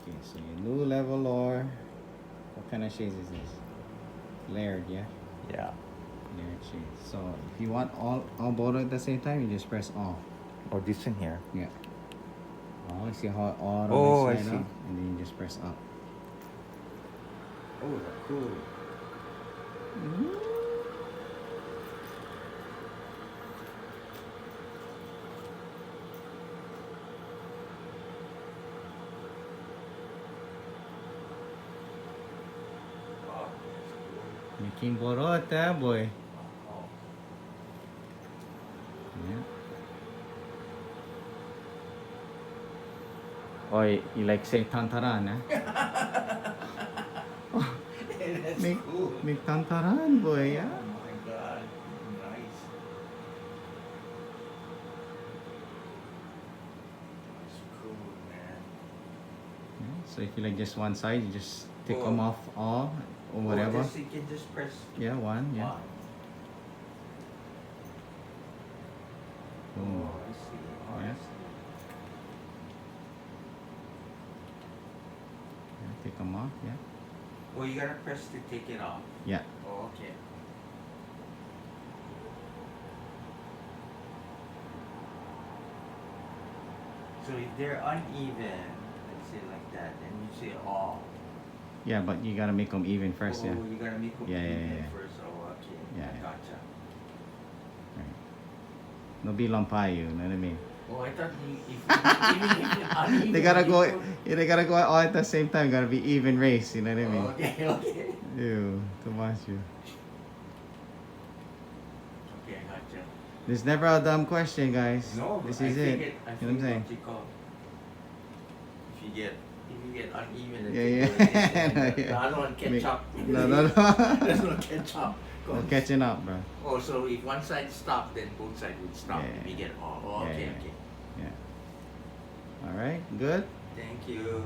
Okay, so your new Levolor. What kind of shades is this? Layered, yeah? Yeah. Layered shades. So if you want all both at the same time, you just press off. Or this in here. Yeah. Oh, see how all Oh, the I see. up? And then you just press up. Oh, that's cool. Making borot, boy. Yeah. Oh, you like say tantaran, eh? That's cool. Make tantaran, boy, yeah? Oh my god. Nice. That's cool, man. Yeah, so if you like just one side, you just take Oh. them off all or whatever. Oh, you can just press Yeah, one, yeah. one. Boom. Oh, I see. Oh, Yeah. I see. Yeah, take them off, yeah. Oh, you gotta press to take it off. Yeah. Oh, okay. So if they're uneven, let's say like that, then you say all. Yeah, but you gotta make them even first, oh, yeah. you gotta make them Yeah, yeah, even yeah. first. Oh, okay. Yeah, I yeah. gotcha. Right. No be lampay, you know what I mean? Oh, I thought even if it's uneven, They gotta go. you put- Yeah, they gotta go all at the same time. Gotta be even race. You know what I mean? Oh, okay, okay. Ew, too much. You. Okay, I gotcha. This never a dumb question, guys. No, This I is think it. I You know what I'm think saying? what you call. If you get uneven, then Yeah, you yeah. do it this way, and No, the yeah. other one catch Make- up. No, no, no. There's no catch up. We're catching up, bro. Oh, so if one side stop, then both sides would stop. Yeah, If you get all. Oh, yeah, okay, yeah. okay. Yeah. All right. Good. Thank you.